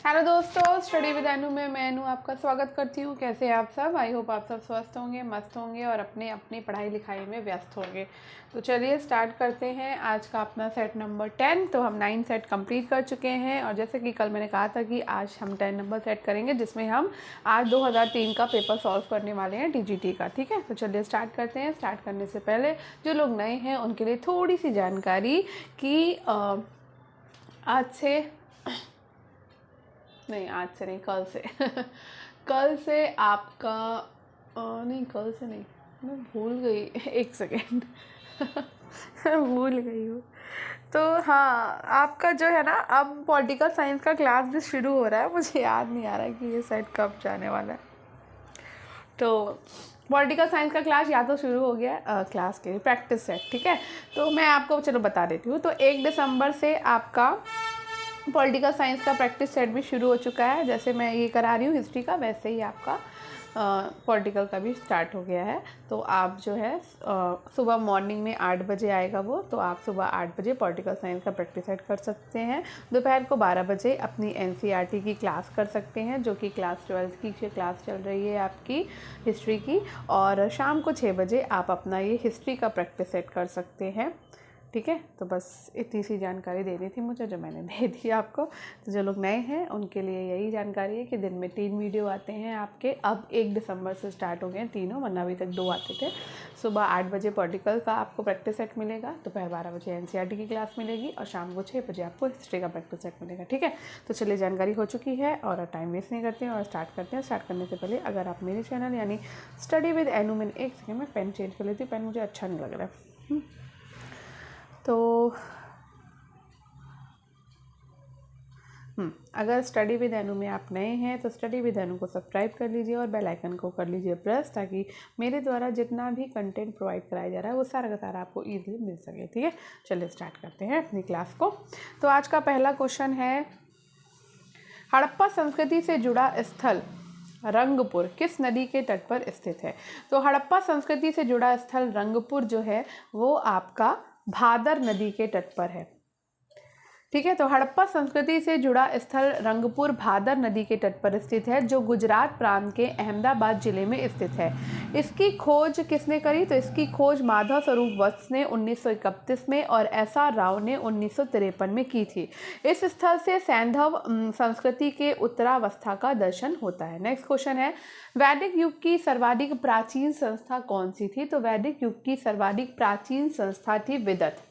Hello दोस्तों, study with अनु में मैं अनु आपका स्वागत करती हूँ। कैसे हैं आप सब? आई होप आप सब स्वस्थ होंगे, मस्त होंगे और अपने अपनी पढ़ाई लिखाई में व्यस्त होंगे। तो चलिए स्टार्ट करते हैं आज का अपना सेट नंबर 10। तो हम 9 सेट कंप्लीट कर चुके हैं और जैसे कि कल मैंने कहा था कि आज हम 10 नंबर सेट करेंगे, जिसमें हम आज 2003 का पेपर सॉल्व करने वाले हैं DGT का। ठीक है, तो चलिए स्टार्ट करते हैं। स्टार्ट करने से पहले जो लोग नए हैं उनके लिए थोड़ी सी जानकारी कि आज से नहीं, आज से नहीं, कल से कल से आपका नहीं, कल से नहीं, मैं भूल गई। एक सेकेंड मैं भूल गई हूँ। तो हाँ, आपका जो है ना, अब पॉलिटिकल साइंस का क्लास भी शुरू हो रहा है। मुझे याद नहीं आ रहा है कि ये सेट कब जाने वाला है। तो पॉलिटिकल साइंस का क्लास या तो शुरू हो गया, क्लास के प्रैक्टिस सेट। ठीक है, तो मैं आपको चलो बता देती हूँ। तो 1 दिसंबर से आपका पॉलिटिकल साइंस का प्रैक्टिस सेट भी शुरू हो चुका है। जैसे मैं ये करा रही हूँ हिस्ट्री का, वैसे ही आपका पॉलिटिकल का भी स्टार्ट हो गया है। तो आप जो है सुबह मॉर्निंग में 8 बजे आएगा वो, तो आप सुबह 8 बजे पॉलिटिकल साइंस का प्रैक्टिस सेट कर सकते हैं। दोपहर को 12 बजे अपनी NCERT की क्लास कर सकते हैं, जो कि क्लास 12 की क्लास चल रही है आपकी हिस्ट्री की। और शाम को 6 बजे आप अपना ये हिस्ट्री का प्रैक्टिस सेट कर सकते हैं। ठीक है, तो बस इतनी सी जानकारी देनी थी मुझे, जो मैंने दे दी आपको। तो जो लोग नए हैं उनके लिए यही जानकारी है कि दिन में 3 वीडियो आते हैं आपके। अब 1 दिसंबर से स्टार्ट हो गए हैं तीनों, वरना अभी तक 2 आते थे। सुबह 8 बजे पॉलिटिकल का आपको प्रैक्टिस सेट मिलेगा, दोपहर 12 बजे NCERT की क्लास मिलेगी और शाम को 6 बजे आपको हिस्ट्री का प्रैक्टिस सेट मिलेगा। ठीक है, तो चलिए जानकारी हो चुकी है और टाइम वेस्ट नहीं करते हैं और स्टार्ट करते हैं। स्टार्ट करने से पहले अगर आप मेरे चैनल यानी स्टडी विद अनु में, एक सेकेंड में पेन चेंज कर लेती हूँ, पेन मुझे अच्छा नहीं लग रहा है। तो अगर स्टडी विद अनु में आप नए हैं तो स्टडी विद अनु को सब्सक्राइब कर लीजिए और बेल आइकन को कर लीजिए प्रेस, ताकि मेरे द्वारा जितना भी कंटेंट प्रोवाइड कराया जा रहा है वो सारा का सारा आपको ईजिली मिल सके। ठीक है, चलिए स्टार्ट करते हैं अपनी क्लास को। तो आज का पहला क्वेश्चन है, हड़प्पा संस्कृति से जुड़ा स्थल रंगपुर किस नदी के तट पर स्थित है? तो हड़प्पा संस्कृति से जुड़ा स्थल रंगपुर जो है वो आपका भादर नदी के तट पर है। ठीक है, तो हड़प्पा संस्कृति से जुड़ा स्थल रंगपुर भादर नदी के तट पर स्थित है, जो गुजरात प्रांत के अहमदाबाद जिले में स्थित है। इसकी खोज किसने करी? तो इसकी खोज माधव स्वरूप वत्स ने 1931 में और SR राव ने 1953 में की थी। इस स्थल से सैंधव संस्कृति के उत्तरावस्था का दर्शन होता है। नेक्स्ट क्वेश्चन है, वैदिक युग की सर्वाधिक प्राचीन संस्था कौन सी थी? तो वैदिक युग की सर्वाधिक प्राचीन संस्था थी विदत।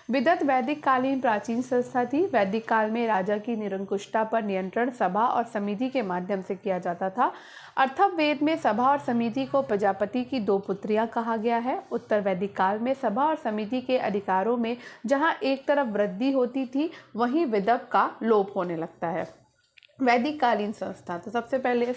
विदत वैदिक कालीन प्राचीन संस्था थी। वैदिक काल में राजा की निरंकुशता पर नियंत्रण सभा और समिति के माध्यम से किया जाता था। अथर्ववेद में सभा और समिति को प्रजापति की 2 पुत्रियां कहा गया है। उत्तर वैदिक काल में सभा और समिति के अधिकारों में जहां एक तरफ वृद्धि होती थी, वहीं विदत का लोप होने लगता है। वैदिक कालीन संस्था, तो सबसे पहले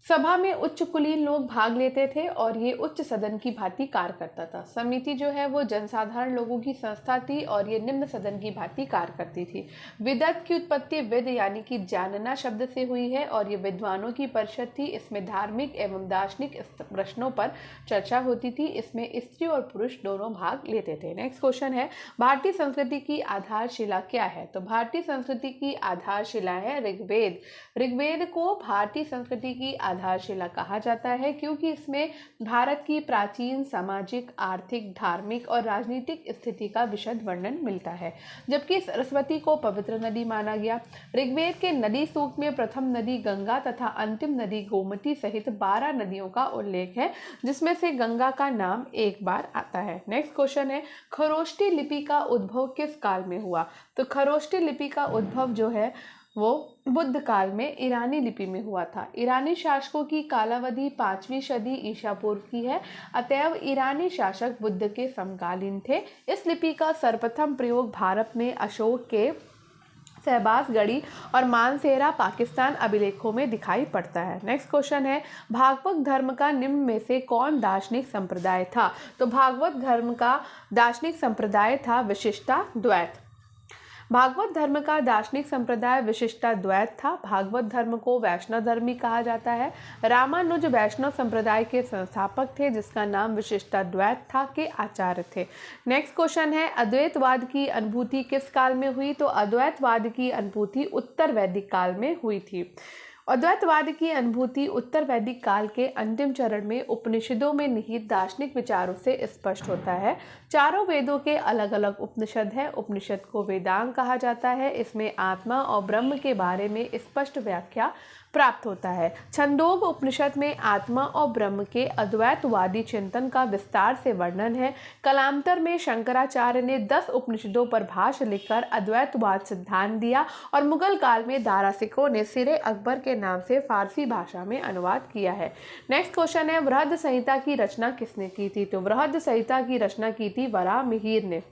सभा में उच्च कुलीन लोग भाग लेते थे और ये उच्च सदन की भांति कार्य करता था। समिति जो है वो जनसाधारण लोगों की संस्था थी और ये निम्न सदन की भांति कार्य करती थी। विदत की उत्पत्ति विद यानी कि जानना शब्द से हुई है और ये विद्वानों की परिषद थी। इसमें धार्मिक एवं दार्शनिक प्रश्नों पर चर्चा होती थी। इसमें स्त्री और पुरुष दोनों भाग लेते थे। नेक्स्ट क्वेश्चन है, भारतीय संस्कृति की आधारशिला क्या है? तो भारतीय संस्कृति की आधारशिला है ऋग्वेद। ऋग्वेद को भारतीय संस्कृति की आधारशिला कहा जाता है क्योंकि इसमें भारत की प्राचीन सामाजिक, आर्थिक, धार्मिक और राजनीतिक स्थिति का विशद वर्णन मिलता है। जबकि सरस्वती को पवित्र नदी माना गया। ऋग्वेद के नदी सूक्त में प्रथम नदी गंगा तथा अंतिम नदी गोमती सहित 12 नदियों का उल्लेख है, जिसमें से गंगा का नाम एक बार आता है। नेक्स्ट क्वेश्चन है, खरोष्ठी लिपि का उद्भव किस काल में हुआ? तो खरोष्ठी लिपि का उद्भव जो है वो बुद्ध काल में ईरानी लिपि में हुआ था। ईरानी शासकों की कालावधि 5वीं सदी ईसा पूर्व की है, अतएव ईरानी शासक बुद्ध के समकालीन थे। इस लिपि का सर्वप्रथम प्रयोग भारत में अशोक के शहबाजगढ़ी और मानसेरा पाकिस्तान अभिलेखों में दिखाई पड़ता है। नेक्स्ट क्वेश्चन है, भागवत धर्म का निम्न में से कौन दार्शनिक संप्रदाय था? तो भागवत धर्म का दार्शनिक संप्रदाय था विशिष्टा द्वैत। भागवत धर्म का दार्शनिक संप्रदाय विशिष्टाद्वैत था। भागवत धर्म को वैष्णव धर्म भी कहा जाता है। रामानुज वैष्णव संप्रदाय के संस्थापक थे, जिसका नाम विशिष्टाद्वैत था, के आचार्य थे। नेक्स्ट क्वेश्चन है, अद्वैतवाद की अनुभूति किस काल में हुई? तो अद्वैतवाद की अनुभूति उत्तर वैदिक काल में हुई थी। अद्वैतवाद की अनुभूति उत्तर वैदिक काल के अंतिम चरण में उपनिषदों में निहित दार्शनिक विचारों से स्पष्ट होता है। चारों वेदों के अलग अलग उपनिषद है। उपनिषद को वेदांग कहा जाता है। इसमें आत्मा और ब्रह्म के बारे में स्पष्ट व्याख्या प्राप्त होता है। छंदोग उपनिषद में आत्मा और ब्रह्म के अद्वैतवादी चिंतन का विस्तार से वर्णन है। कालांतर में शंकराचार्य ने 10 उपनिषदों पर भाष्य लिखकर अद्वैतवाद सिद्धांत दिया और मुगल काल में दारासिकों ने सिरे अकबर के नाम से फारसी भाषा में अनुवाद किया है। नेक्स्ट क्वेश्चन है, बृहद संहिता की रचना किसने की थी? तो बृहद संहिता की रचना की थी वराहमिहिर ने।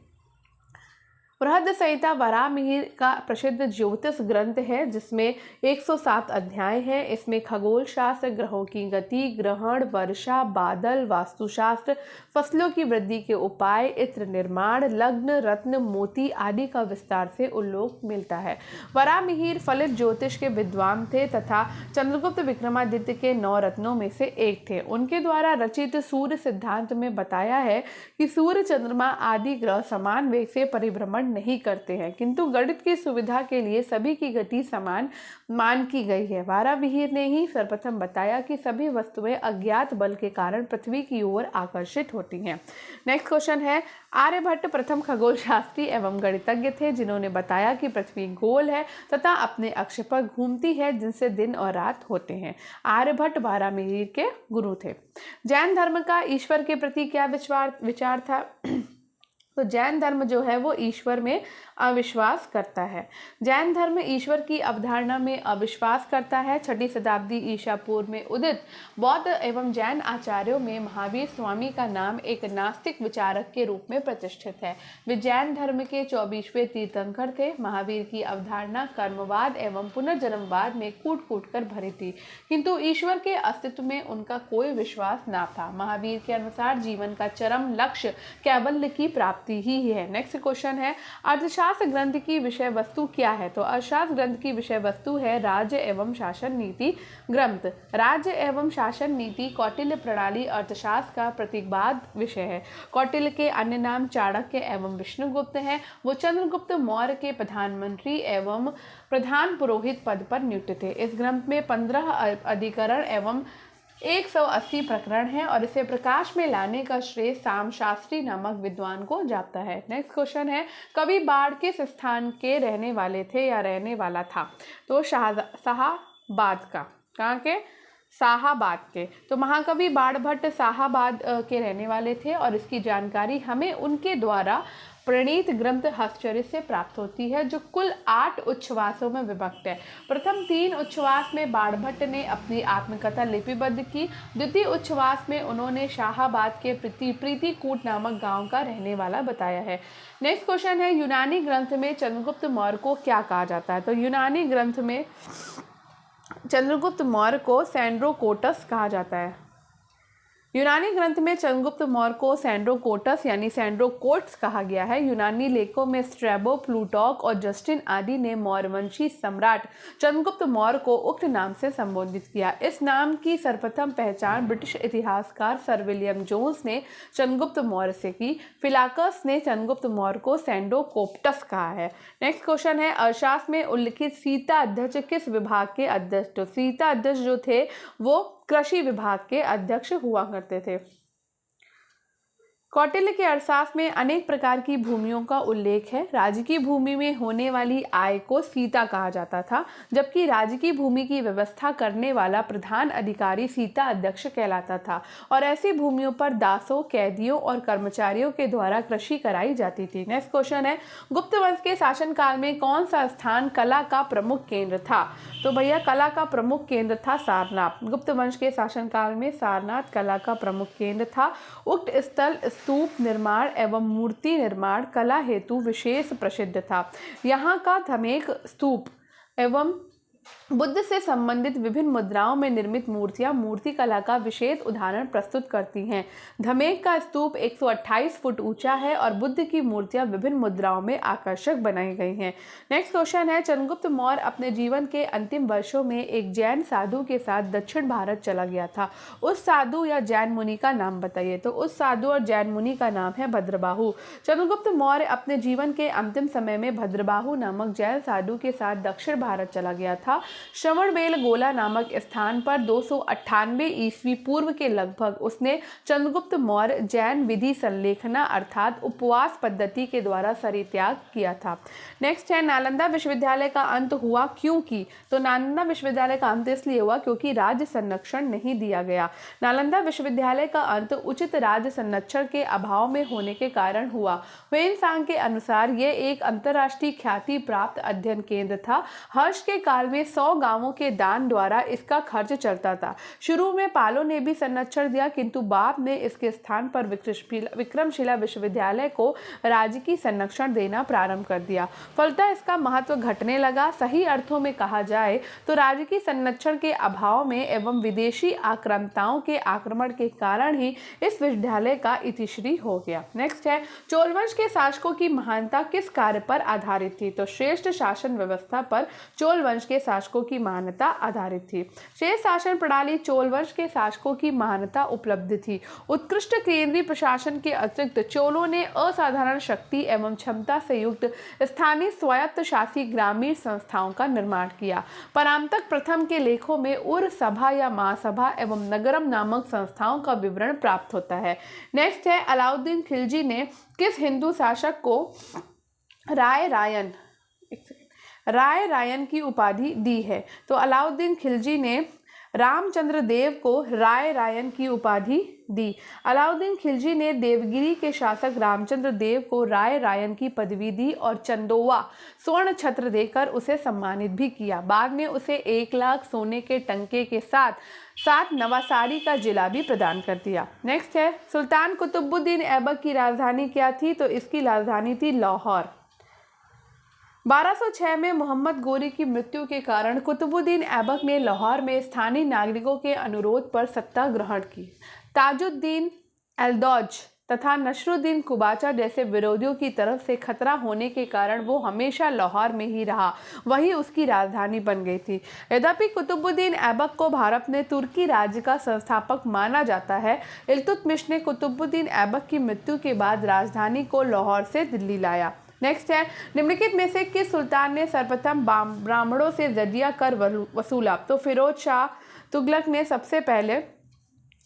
बृहद संहिता वराहमिहिर का प्रसिद्ध ज्योतिष ग्रंथ है, जिसमें 107 अध्याय हैं। इसमें खगोल शास्त्र, ग्रहों की गति, ग्रहण, वर्षा, बादल, वास्तुशास्त्र, फसलों की वृद्धि के उपाय, इत्र निर्माण, लग्न, रत्न, मोती आदि का विस्तार से उल्लेख मिलता है। वराहमिहिर फलित ज्योतिष के विद्वान थे तथा चंद्रगुप्त विक्रमादित्य के 9 रत्नों में से एक थे। उनके द्वारा रचित सूर्य सिद्धांत में बताया है कि सूर्य, चंद्रमा आदि ग्रह समान वेग से परिभ्रमण नहीं करते हैं, किंतु गणित की सुविधा के लिए सभी की गति समान मान की गई है। वराहमिहिर ने ही सर्वप्रथम बताया कि सभी वस्तुएं अज्ञात बल के कारण पृथ्वी की ओर आकर्षित होती हैं। नेक्स्ट क्वेश्चन है, आर्यभट्ट प्रथम खगोल शास्त्री एवं गणितज्ञ थे, जिन्होंने बताया कि पृथ्वी गोल है तथा अपने अक्ष पर घूमती है, जिनसे दिन और रात होते हैं। आर्यभट्ट वराहमिहिर के गुरु थे। जैन धर्म का ईश्वर के प्रति क्या विचार था? तो जैन धर्म जो है वो ईश्वर में अविश्वास करता है। जैन धर्म ईश्वर की अवधारणा में अविश्वास करता है। 6वीं शताब्दी ईसा पूर्व में उदित बौद्ध एवं जैन आचार्यों में महावीर स्वामी का नाम एक नास्तिक विचारक के रूप में प्रतिष्ठित है। वे जैन धर्म के 24वें तीर्थंकर थे। महावीर की अवधारणा कर्मवाद एवं पुनर्जन्मवाद में कूट कूट कर भरी थी, किंतु ईश्वर के अस्तित्व में उनका कोई विश्वास न था। महावीर के अनुसार जीवन का चरम लक्ष्य कैवल्य की प्राप्ति ही है। नेक्स्ट क्वेश्चन है, अर्थशास्त्र ग्रंथ की विषय वस्तु क्या है? तो अर्थशास्त्र ग्रंथ की विषय वस्तु है राज्य एवं शासन नीति ग्रंथ। राज्य एवं शासन नीति कौटिल्य प्रणाली अर्थशास्त्र का प्रतिपाद विषय है। कौटिल्य के अन्य नाम चाणक्य एवं विष्णुगुप्त हैं। वो चंद्रगुप्त मौर्य के प्रधानमंत्री एवं प्रधान पुरोहित पद पर नियुक्त थे। इस ग्रंथ में 15 अधिकरण एवं 180 प्रकरण है और इसे प्रकाश में लाने का श्रेय साम शास्त्री नामक विद्वान को जाता है। नेक्स्ट क्वेश्चन है, कवि बाढ़ किस स्थान के रहने वाले थे या रहने वाला था? तो शाहाबाद का। कहाँ के? शाहाबाद के। तो महाकवि बाणभट्ट शाहाबाद के रहने वाले थे और इसकी जानकारी हमें उनके द्वारा प्रणीत ग्रंथ हस्तचरित से प्राप्त होती है, जो कुल 8 उच्छ्वासों में विभक्त है। प्रथम 3 उच्छ्वास में बाणभट्ट ने अपनी आत्मकथा लिपिबद्ध की। द्वितीय उच्छ्वास में उन्होंने शाहाबाद के प्रीतिकूट नामक गांव का रहने वाला बताया है। नेक्स्ट क्वेश्चन है, यूनानी ग्रंथ में चंद्रगुप्त मौर्य को क्या कहा जाता है? तो यूनानी ग्रंथ में चंद्रगुप्त मौर्य को सैंड्रोकोटस कहा जाता है। यूनानी ग्रंथ में चंद्रगुप्त मौर्य को सैंड्रोकोटस यानी सैंड्रोकोट्स कहा गया है। यूनानी लेखों में स्ट्रैबो, प्लूटॉक और जस्टिन आदि ने मौर्यवंशी सम्राट चंद्रगुप्त मौर्य को उक्त नाम से संबोधित किया। इस नाम की सर्वप्रथम पहचान ब्रिटिश इतिहासकार सर विलियम जोन्स ने चंद्रगुप्त मौर्य से की। फिलाकस ने चंद्रगुप्त मौर्य को सैंड्रोकोप्टस कहा है। नेक्स्ट क्वेश्चन है, अर्थशास्त्र में उल्लिखित सीता अध्यक्ष किस विभाग के अध्यक्ष? तो सीता अध्यक्ष जो थे वो कृषि विभाग के अध्यक्ष हुआ करते थे। कौटिल्य के अर्थशास्त्र में अनेक प्रकार की भूमियों का उल्लेख है। राजकीय भूमि में होने वाली आय को सीता कहा जाता था, जबकि राजकीय भूमि की व्यवस्था करने वाला प्रधान अधिकारी सीता अध्यक्ष कहलाता था और ऐसी भूमियों पर दासों, कैदियों और कर्मचारियों के द्वारा कृषि कराई जाती थी। नेक्स्ट क्वेश्चन है, गुप्त वंश के शासनकाल में कौन सा स्थान कला का प्रमुख केंद्र था? तो भैया कला का प्रमुख केंद्र था सारनाथ। गुप्त वंश के शासनकाल में सारनाथ कला का प्रमुख केंद्र था। उक्त स्थल स्तूप निर्माण एवं मूर्ति निर्माण कला हेतु विशेष प्रसिद्ध था। यहाँ का धमेक स्तूप एवं बुद्ध से संबंधित विभिन्न मुद्राओं में निर्मित मूर्तियां मूर्ति कला का विशेष उदाहरण प्रस्तुत करती हैं। धमेक का स्तूप 128 फुट ऊंचा है और बुद्ध की मूर्तियां विभिन्न मुद्राओं में आकर्षक बनाई गई हैं। नेक्स्ट क्वेश्चन है, चंद्रगुप्त मौर्य अपने जीवन के अंतिम वर्षों में एक जैन साधु के साथ दक्षिण भारत चला गया था। उस साधु या जैन मुनि का नाम बताइए। तो उस साधु और जैन मुनि का नाम है भद्रबाहु। चंद्रगुप्त मौर्य अपने जीवन के अंतिम समय में भद्रबाहु नामक जैन साधु के साथ दक्षिण भारत चला गया था। श्रवणबेल गोला नामक स्थान पर 298 ईस्वी पूर्व के लगभग उसने चंद्रगुप्त मौर्य जैन विधि संलेखना अर्थात उपवास पद्धति के द्वारा शरीरत्याग किया था। नेक्स्ट है, नालंदा विश्वविद्यालय का अंत हुआ क्योंकि। तो नालंदा विश्वविद्यालय का अंत इसलिए हुआ क्योंकि राज्य संरक्षण नहीं दिया गया। नालंदा विश्वविद्यालय का अंत उचित राज्य संरक्षण के अभाव में होने के कारण हुआ। ह्वेनसांग के अनुसार यह एक अंतर्राष्ट्रीय ख्याति प्राप्त अध्ययन केंद्र था। हर्ष के काल में 100 गांवों के दान द्वारा इसका खर्च चलता था। शुरू में पालों ने भी संरक्षण दिया, किंतु बाद में इसके स्थान पर विक्रमशिला विश्वविद्यालय को राजकीय संरक्षण देना प्रारंभ कर दिया। फलतः इसका महत्व घटने लगा। सही अर्थों में कहा जाए तो राजकीय संरक्षण के अभाव में एवं विदेशी आक्रांताओं के आक्रमण के कारण ही इस विश्वविद्यालय का इतिश्री हो गया। नेक्स्ट है, चोल वंश के शासकों की महानता किस कार्य पर आधारित थी। तो श्रेष्ठ शासन व्यवस्था पर चोल वंश के शासकों की महानता आधारित थी। श्रेष्ठ शासन प्रणाली चोल वंश के शासकों की महानता उपलब्ध थी। उत्कृष्ट केंद्रीय प्रशासन के अतिरिक्त चोलों ने असाधारण शक्ति एवं क्षमता से युक्त स्थानीय स्वायत्त शासी ग्रामीण संस्थाओं का निर्माण किया। परांतक प्रथम के लेखों में उर सभा या महासभा एवं नगरम नामक संस्थाओं का विवरण प्राप्त होता है। नेक्स्ट है, अलाउद्दीन खिलजी ने किस हिंदू शासक को राय रायन की उपाधि दी है। तो अलाउद्दीन खिलजी ने रामचंद्र देव को राय रायन की उपाधि दी। अलाउद्दीन खिलजी ने देवगिरी के शासक रामचंद्र देव को राय रायन की पदवी दी और चंदोवा स्वर्ण छत्र देकर उसे सम्मानित भी किया। बाद में उसे 1 लाख सोने के टंके के साथ नवासारी का जिला भी प्रदान कर दिया। नेक्स्ट है, सुल्तान कुतुबुद्दीन ऐबक की राजधानी क्या थी। तो इसकी राजधानी थी लाहौर। 1206 में मोहम्मद गोरी की मृत्यु के कारण कुतुबुद्दीन ऐबक ने लाहौर में स्थानीय नागरिकों के अनुरोध पर सत्ता ग्रहण की। ताजुद्दीन एल्दौज तथा नसरुद्दीन कुबाचा जैसे विरोधियों की तरफ से खतरा होने के कारण वो हमेशा लाहौर में ही रहा, वही उसकी राजधानी बन गई थी। यद्यपि कुतुबुद्दीन ऐबक को भारत में तुर्की राज्य का संस्थापक माना जाता है, इल्तुतमिश ने कुतुबुद्दीन ऐबक की मृत्यु के बाद राजधानी को लाहौर से दिल्ली लाया। नेक्स्ट है, निम्नलिखित में से किस सुल्तान ने सर्वप्रथम ब्राह्मणों से जजिया कर वसूला। तो फिरोज शाह तुगलक ने सबसे पहले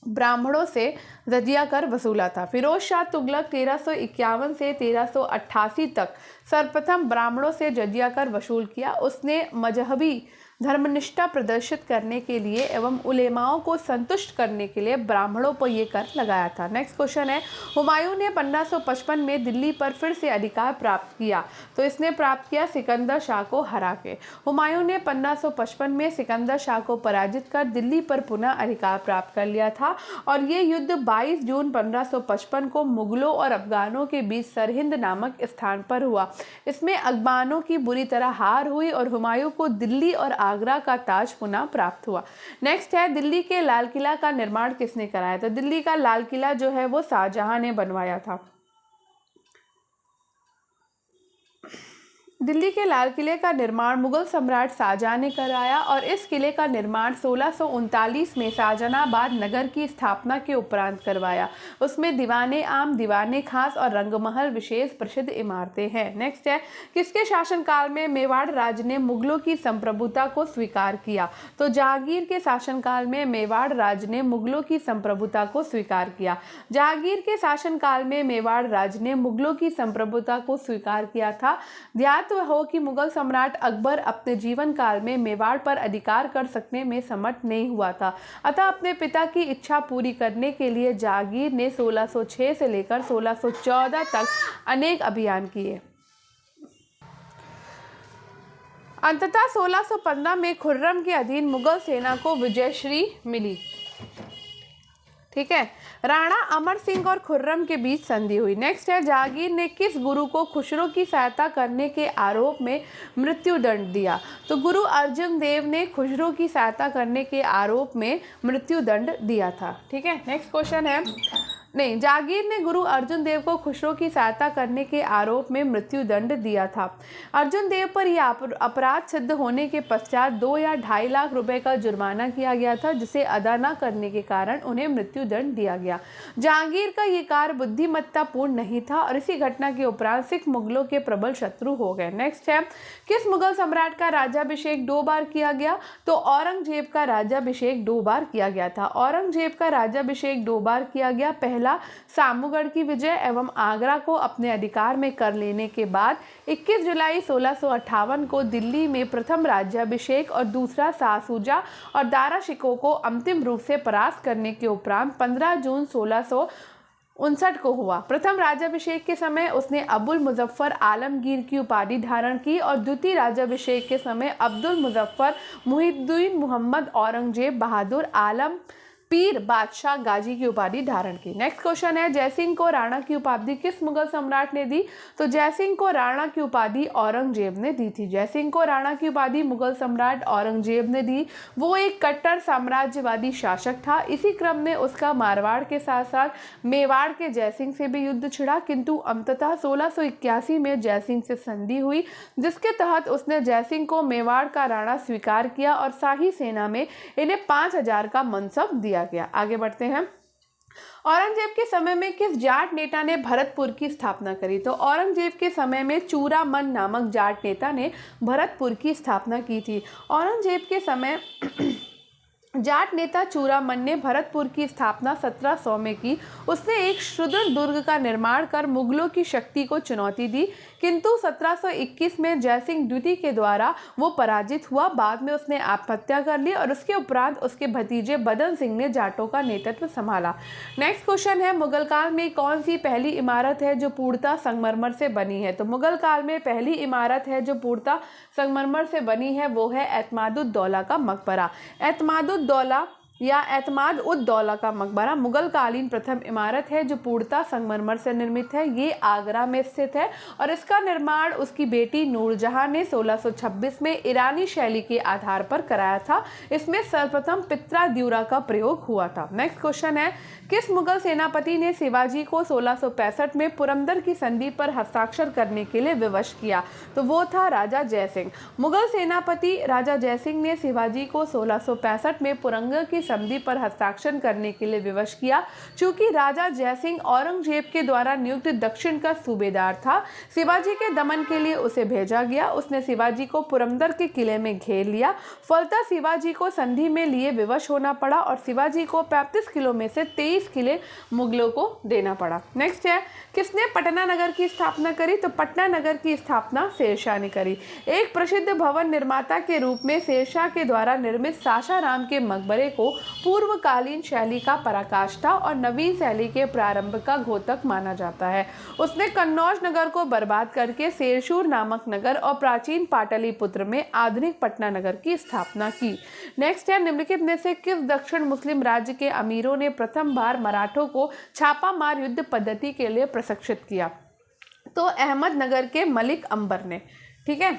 ब्राह्मणों से जजिया कर वसूला था। फिरोज शाह तुगलक 1351 से 1388 तक सर्वप्रथम ब्राह्मणों से जजिया कर वसूल किया। उसने मजहबी धर्मनिष्ठा प्रदर्शित करने के लिए एवं उलेमाओं को संतुष्ट करने के लिए ब्राह्मणों पर यह कर लगाया था। नेक्स्ट क्वेश्चन है, हुमायूं ने 1555 में दिल्ली पर फिर से अधिकार प्राप्त किया। तो इसने प्राप्त किया सिकंदर शाह को हरा के। हुमायूं ने 1555 में सिकंदर शाह को पराजित कर दिल्ली पर पुनः अधिकार प्राप्त कर लिया था और ये युद्ध 22 जून 1555 को मुगलों और अफगानों के बीच सरहिंद नामक स्थान पर हुआ। इसमें अफगानों की बुरी तरह हार हुई और हुमायूं को दिल्ली और आगरा का ताज पुनः प्राप्त हुआ। नेक्स्ट है, दिल्ली के लाल किला का निर्माण किसने कराया। तो दिल्ली का लाल किला जो है वो शाहजहां ने बनवाया था। दिल्ली के लाल किले का निर्माण मुगल सम्राट शाहजहां ने कराया और इस किले का निर्माण 1639 में शाहजहानाबाद नगर की स्थापना के उपरांत करवाया। उसमें दीवाने आम, दीवाने खास और रंगमहल विशेष प्रसिद्ध इमारतें हैं। नेक्स्ट है, किसके शासनकाल में मेवाड़ राज्य ने मुगलों की संप्रभुता को स्वीकार किया। तो जहांगीर के शासनकाल में मेवाड़ राज्य ने मुगलों की संप्रभुता को स्वीकार किया। जहांगीर के शासनकाल में मेवाड़ राज्य ने मुगलों की संप्रभुता को स्वीकार किया था। ध्यात हो कि मुगल सम्राट अकबर अपने जीवन काल में मेवाड़ पर अधिकार कर सकने में समर्थ नहीं हुआ था, अतः अपने पिता की इच्छा पूरी करने के लिए जहांगीर ने 1606 से लेकर 1614 तक अनेक अभियान किए। अंततः 1615 में खुर्रम के अधीन मुगल सेना को विजयश्री मिली। ठीक है। राणा अमर सिंह और खुर्रम के बीच संधि हुई। नेक्स्ट है, जहांगीर ने किस गुरु को खुसरो की सहायता करने के आरोप में मृत्युदंड दिया? तो गुरु अर्जन देव ने खुसरो की सहायता करने के आरोप में मृत्युदंड दिया था। ठीक है। नेक्स्ट क्वेश्चन है, नहीं, जहांगीर ने गुरु अर्जुन देव को खुसरो की सहायता करने के आरोप में मृत्युदंड दिया था। अर्जुन देव पर यह अपराध सिद्ध होने के पश्चात 2 या 2.5 लाख रुपए का जुर्माना किया गया था, जिसे अदा न करने के कारण उन्हें मृत्युदंड दिया गया। जहांगीर का ये कार्य बुद्धिमत्तापूर्ण नहीं था और इसी घटना के उपरांत सिख मुगलों के प्रबल शत्रु हो गए। नेक्स्ट है, किस मुगल सम्राट का राज्याभिषेक 2 बार किया गया? तो औरंगजेब का राज्याभिषेक 2 बार किया गया था। औरंगजेब का राज्याभिषेक 2 बार किया गया। पहला सामूगढ़ की विजय एवं आगरा को अपने अधिकार में कर लेने के बाद 21 जुलाई 1658 को दिल्ली में प्रथम राज्याभिषेक और दूसरा शाहशुजा और दारा शिकोह को अंतिम रूप से परास्त करने के उपरांत 15 जून 1659 को हुआ। प्रथम राज्याभिषेक के समय उसने अबुल मुजफ्फर आलमगीर की उपाधि धारण की और द्वितीय राज्याभिषेक के समय अब्दुल मुजफ्फर मुहिद्दीन मोहम्मद औरंगजेब बहादुर आलम पीर बादशाह गाजी की उपाधि धारण की। नेक्स्ट क्वेश्चन है, जयसिंह को राणा की उपाधि किस मुगल सम्राट ने दी? तो जयसिंह को राणा की उपाधि औरंगजेब ने दी थी। जयसिंह को राणा की उपाधि मुगल सम्राट औरंगजेब ने दी। वो एक कट्टर साम्राज्यवादी शासक था। इसी क्रम में उसका मारवाड़ के साथ साथ मेवाड़ के जयसिंह से भी युद्ध छिड़ा, किंतु अंततः 1681 में जयसिंह से संधि हुई, जिसके तहत उसने जयसिंह को मेवाड़ का राणा स्वीकार किया और शाही सेना में इन्हें 5000 का मनसब दिया गया। आगे बढ़ते हैं। औरंगजेब के समय में किस जाट नेता ने भरतपुर की स्थापना करी? तो औरंगजेब के समय में चूड़ामन नामक जाट नेता ने भरतपुर की स्थापना की थी। औरंगजेब के समय जाट नेता चूड़ामन ने भरतपुर की स्थापना 1700 में की। उसने एक सुदृढ़ दुर्ग का निर्माण कर मुगलों की शक्ति को चुनौती दी, किंतु 1721 में जयसिंह द्वितीय के द्वारा वो पराजित हुआ। बाद में उसने आत्महत्या कर ली और उसके उपरांत उसके भतीजे बदन सिंह ने जाटों का नेतृत्व संभाला। नेक्स्ट क्वेश्चन है, मुगल काल में कौन सी पहली इमारत है जो पूर्णतः संगमरमर से बनी है? तो मुगल काल में पहली इमारत है जो पूर्णतः संगमरमर से बनी है, वो है एतमादुद्दौला का मकबरा। एतमादुद्दौला या एतमाद उद दौला का मकबरा मुगल कालीन प्रथम इमारत है जो पूर्णतः संगमरमर से निर्मित है। ये आगरा में स्थित है और इसका निर्माण उसकी बेटी नूरजहां ने 1626 में ईरानी शैली के आधार पर कराया था। इसमें सर्वप्रथम पित्रा द्यूरा का प्रयोग हुआ था। नेक्स्ट क्वेश्चन है, किस मुगल सेनापति ने शिवाजी को 1665 में पुरंदर की संधि पर हस्ताक्षर करने के लिए विवश किया? तो वो था राजा जयसिंह। मुगल सेनापति राजा जयसिंह ने शिवाजी को 1665 में पुरंदर की संधि पर हस्ताक्षर करने के लिए विवश किया। चूंकि राजा जयसिंह औरंगजेब के द्वारा नियुक्त दक्षिण का सूबेदार था, शिवाजी के दमन के लिए उसे भेजा गया। उसने शिवाजी को पुरंदर के किले में घेर लिया। फलतः शिवाजी को संधि में लिए विवश होना पड़ा और शिवाजी को 35 किलो में से 23 किले मुगलों को देना पड़ा। नेक्स्ट है, किसने पटना नगर की स्थापना करी? तो पटना नगर की स्थापना शेरशाह ने करी। एक प्रसिद्ध भवन निर्माता के रूप में शेरशाह के द्वारा निर्मित सासाराम के मकबरे को पूर्वकालीन शैली का पराकाष्ठा और नवीन शैली के प्रारंभ का घोतक माना जाता है। उसने कन्नौज नगर को बर्बाद करके शेरशूर नामक नगर और प्राचीन पाटलिपुत्र में आधुनिक पटना नगर की स्थापना की। नेक्स्ट है, निम्नलिखित में से किस दक्षिण मुस्लिम राज्य के अमीरों ने प्रथम बार मराठों को छापामार युद्ध पद्धति के लिए प्रशिक्षित किया? तो अहमदनगर के मलिक अंबर ने। ठीक है,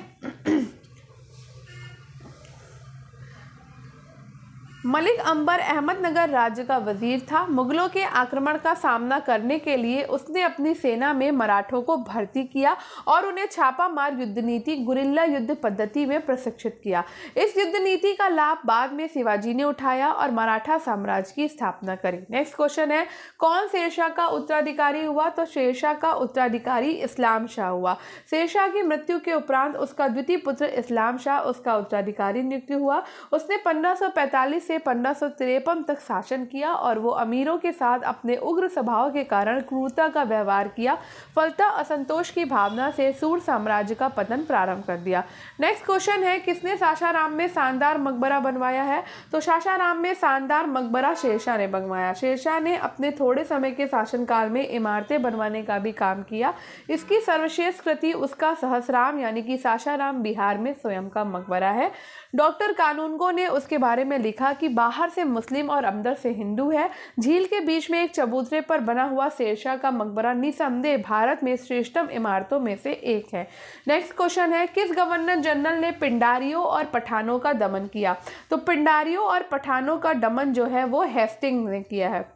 मलिक अंबर अहमदनगर राज्य का वजीर था। मुगलों के आक्रमण का सामना करने के लिए उसने अपनी सेना में मराठों को भर्ती किया और उन्हें छापामार युद्ध नीति गुरिल्ला युद्ध पद्धति में प्रशिक्षित किया। इस युद्ध नीति का लाभ बाद में शिवाजी ने उठाया और मराठा साम्राज्य की स्थापना करी। नेक्स्ट क्वेश्चन है, कौन शेरशाह का उत्तराधिकारी हुआ? तो शेरशाह का उत्तराधिकारी इस्लाम शाह हुआ। शेरशाह की मृत्यु के उपरांत उसका द्वितीय पुत्र इस्लाम शाह उसका उत्तराधिकारी नियुक्त हुआ। उसने 1545 से 1553 तक शासन किया और वो अमीरों के साथ अपने उग्र स्वभाव के कारण क्रूरता का व्यवहार किया। फलतः असंतोष की भावना से सूर साम्राज्य का पतन प्रारंभ कर दिया। नेक्स्ट क्वेश्चन है, किसने सासाराम में शानदार मकबरा बनवाया है? तो सासाराम में शानदार मकबरा शेरशाह ने बनवाया। शेरशाह ने अपने थोड़े समय के शासनकाल में इमारतें बनवाने का भी काम किया। इसकी सर्वश्रेष्ठ कृति उसका सहसराम यानी कि सासाराम बिहार में स्वयं का मकबरा है। डॉक्टर कानूनगो ने उसके बारे में लिखा कि कि बाहर से मुस्लिम और अंदर से हिंदू है। झील के बीच में एक चबूतरे पर बना हुआ शेरशाह का मकबरा निसंदेह भारत में श्रेष्ठतम इमारतों में से एक है। नेक्स्ट क्वेश्चन है, किस गवर्नर जनरल ने पिंडारियों और पठानों का दमन किया? तो पिंडारियों और पठानों का दमन जो है वो हेस्टिंग ने किया है।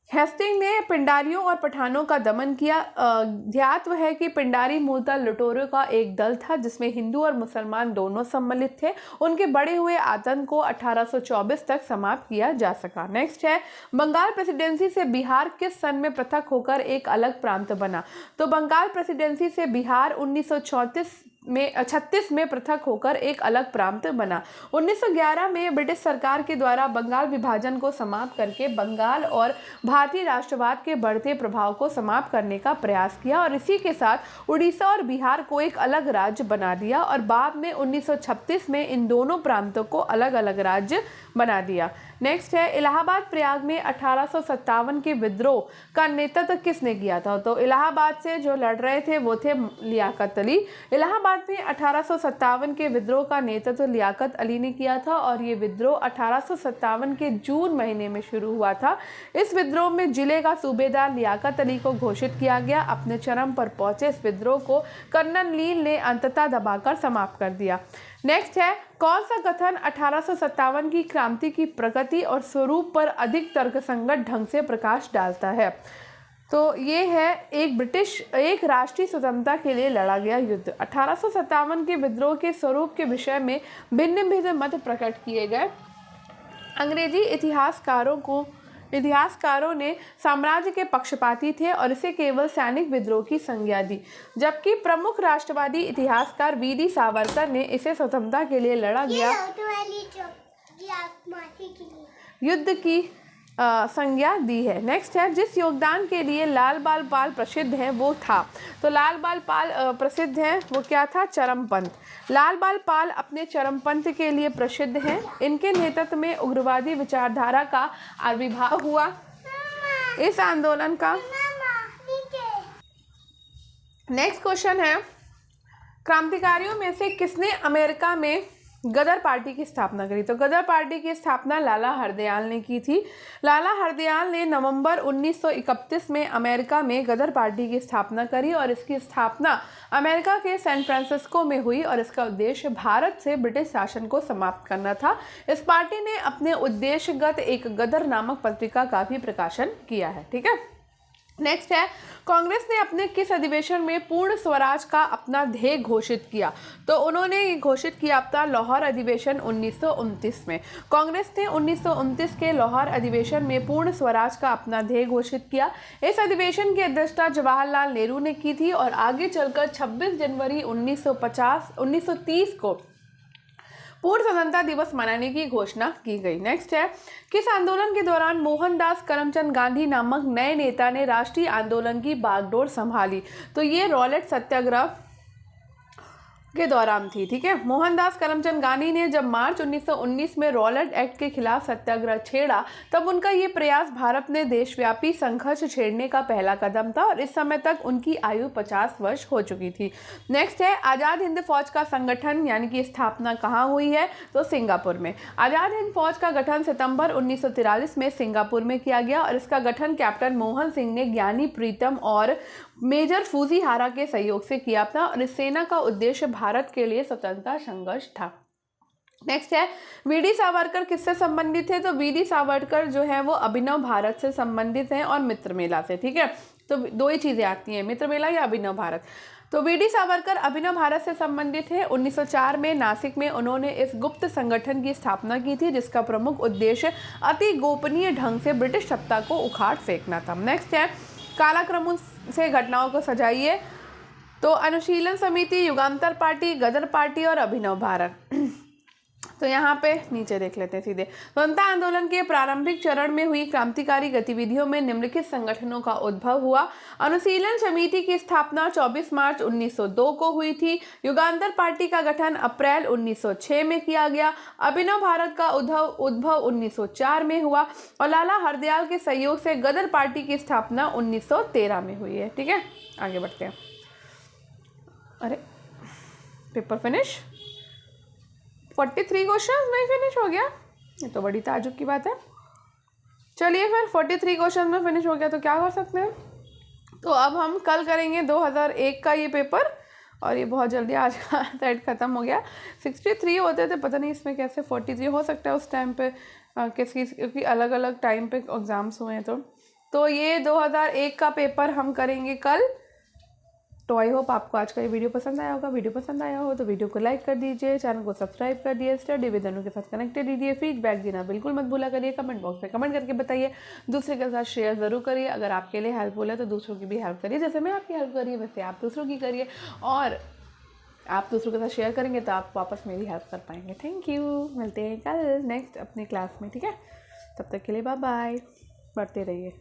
हेस्टिंग ने पिंडारियों और पठानों का दमन किया। ध्यात्व है कि पिंडारी मूलतः लुटेरों का एक दल था जिसमें हिंदू और मुसलमान दोनों सम्मिलित थे। उनके बढ़े हुए आतंक को 1824 तक समाप्त किया जा सका। नेक्स्ट है, बंगाल प्रेसिडेंसी से बिहार किस सन में पृथक होकर एक अलग प्रांत बना? तो बंगाल प्रेसिडेंसी से बिहार 1936 में पृथक होकर एक अलग प्रांत बना। 1911 में ब्रिटिश सरकार के द्वारा बंगाल विभाजन को समाप्त करके बंगाल और भारतीय राष्ट्रवाद के बढ़ते प्रभाव को समाप्त करने का प्रयास किया और इसी के साथ उड़ीसा और बिहार को एक अलग राज्य बना दिया और बाद में 1936 में इन दोनों प्रांतों को अलग अलग राज्य बना दिया। नेक्स्ट है, इलाहाबाद प्रयाग में 1857 के विद्रोह का नेतृत्व किसने किया था? तो इलाहाबाद से जो लड़ रहे थे वो थे लियाकत अली। इलाहाबाद में 1857 के विद्रोह का नेतृत्व लियाकत अली ने किया था और ये विद्रोह 1857 के जून महीने में शुरू हुआ था। इस विद्रोह में जिले का सूबेदार लियाकत अली को घोषित किया गया। अपने चरम पर पहुंचे इस विद्रोह को कर्नल नील ने अंततः दबाकर समाप्त कर दिया। नेक्स्ट है, कौन सा कथन 1857 की क्रांति की प्रगति और स्वरूप पर अधिक तर्कसंगत ढंग से प्रकाश डालता है? तो ये है, एक राष्ट्रीय स्वतंत्रता के लिए लड़ा गया युद्ध। 1857 के विद्रोह के स्वरूप के विषय में भिन्न भिन्न मत प्रकट किए गए। अंग्रेजी इतिहासकारों ने साम्राज्य के पक्षपाती थे और इसे केवल सैनिक विद्रोह की संज्ञा दी, जबकि प्रमुख राष्ट्रवादी इतिहासकार वीडी सावरकर ने इसे स्वतंत्रता के लिए लड़ा गया युद्ध की संज्ञा दी है। नेक्स्ट है, जिस योगदान के लिए लाल बाल पाल प्रसिद्ध है वो था? तो लाल बाल पाल प्रसिद्ध है वो क्या था? चरमपंथ। लाल बाल पाल अपने चरमपंथ के लिए प्रसिद्ध हैं। इनके नेतृत्व में उग्रवादी विचारधारा का आविर्भाव हुआ। इस आंदोलन का नेक्स्ट क्वेश्चन है, क्रांतिकारियों में से किसने अमेरिका में गदर पार्टी की स्थापना करी? तो गदर पार्टी की स्थापना लाला हरदयाल ने की थी। लाला हरदयाल ने नवंबर 1931 में अमेरिका में गदर पार्टी की स्थापना करी और इसकी स्थापना अमेरिका के सैन फ्रांसिस्को में हुई और इसका उद्देश्य भारत से ब्रिटिश शासन को समाप्त करना था। इस पार्टी ने अपने उद्देश्यगत एक गदर नामक पत्रिका का भी प्रकाशन किया है। ठीक है। नेक्स्ट है, कांग्रेस ने अपने किस अधिवेशन में पूर्ण स्वराज का अपना ध्येय घोषित किया? तो उन्होंने ये घोषित किया अपना लाहौर अधिवेशन 1929 में। कांग्रेस ने 1929 के लाहौर अधिवेशन में पूर्ण स्वराज का अपना ध्येय घोषित किया। इस अधिवेशन की अध्यक्षता जवाहरलाल नेहरू ने की थी और आगे चलकर 26 जनवरी 1930 को पूर्ण स्वतंत्रता दिवस मनाने की घोषणा की गई। नेक्स्ट है, किस आंदोलन के दौरान मोहनदास करमचंद गांधी नामक नए नेता ने राष्ट्रीय आंदोलन की बागडोर संभाली? तो ये रॉलेट सत्याग्रह के दौरान थी। ठीक है। मोहनदास करमचंद गांधी ने जब मार्च 1919 में रॉलेट एक्ट के खिलाफ सत्याग्रह छेड़ा तब उनका ये प्रयास भारत में देशव्यापी संघर्ष छेड़ने का पहला कदम था और इस समय तक उनकी आयु 50 वर्ष हो चुकी थी। नेक्स्ट है, आज़ाद हिंद फौज का संगठन यानी कि स्थापना कहाँ हुई है? तो सिंगापुर में। आज़ाद हिंद फौज का गठन सितंबर 1943 में सिंगापुर में किया गया और इसका गठन कैप्टन मोहन सिंह ने ज्ञानी प्रीतम और मेजर फूजीहारा के सहयोग से किया था और इस सेना का उद्देश्य भारत के लिए स्वतंत्रता संघर्ष था। नेक्स्ट है, वीडी सावरकर किससे संबंधित है? तो वीडी सावरकर जो है वो अभिनव भारत से संबंधित हैं और मित्र मेला से। ठीक है, तो दो ही चीजें आती हैं, मित्र मेला या अभिनव भारत। तो वीडी सावरकर अभिनव भारत से संबंधित है। 1904 में नासिक में उन्होंने इस गुप्त संगठन की स्थापना की थी जिसका प्रमुख उद्देश्य अति गोपनीय ढंग से ब्रिटिश सत्ता को उखाड़ फेंकना था। नेक्स्ट है, कालाक्रमों से घटनाओं को सजाइए। तो अनुशीलन समिति, युगांतर पार्टी, गदर पार्टी और अभिनव भारत। तो यहाँ पे नीचे देख लेते हैं सीधे। स्वतंत्रता आंदोलन के प्रारंभिक चरण में हुई क्रांतिकारी गतिविधियों में निम्नलिखित संगठनों का उद्भव हुआ। अनुशीलन समिति की स्थापना 24 मार्च 1902 को हुई थी। युगांतर पार्टी का गठन अप्रैल 1906 में किया गया। अभिनव भारत का उद्भव 1904 में हुआ और लाला हरदयाल के सहयोग से गदर पार्टी की स्थापना 1913 में हुई है। ठीक है, आगे बढ़ते हैं। अरे पेपर फिनिश। 43 क्वेश्चन में फिनिश हो गया, ये तो बड़ी ताजुब की बात है। चलिए फिर 43 क्वेश्चन में फिनिश हो गया तो क्या कर सकते हैं। तो अब हम कल करेंगे 2001 का ये पेपर, और ये बहुत जल्दी आज का थ्रेड ख़त्म हो गया। 63 होते थे, पता नहीं इसमें कैसे 43 हो सकता है उस टाइम पे, क्योंकि अलग अलग टाइम पे एग्ज़ाम्स हुए हैं। तो ये 2001 का पेपर हम करेंगे कल। तो आई होप आपको आज का ये वीडियो पसंद आया होगा। वीडियो पसंद आया हो तो वीडियो को लाइक कर दीजिए, चैनल को सब्सक्राइब कर दिए, स्टडी विद अनु के साथ कनेक्टेड दीजिए। फीडबैक देना बिल्कुल मत भूला करिए, कमेंट बॉक्स में कमेंट करके बताइए। दूसरे के साथ शेयर ज़रूर करिए, अगर आपके लिए हेल्पफुल है तो दूसरों की भी हेल्प करिए। जैसे मैं आपकी हेल्प करिए वैसे आप दूसरों की करिए, और आप दूसरों के साथ शेयर करेंगे तो आप वापस मेरी हेल्प कर पाएंगे। थैंक यू, मिलते हैं कल नेक्स्ट अपनी क्लास में, ठीक है। तब तक के लिए बाय बाय, पढ़ते रहिए।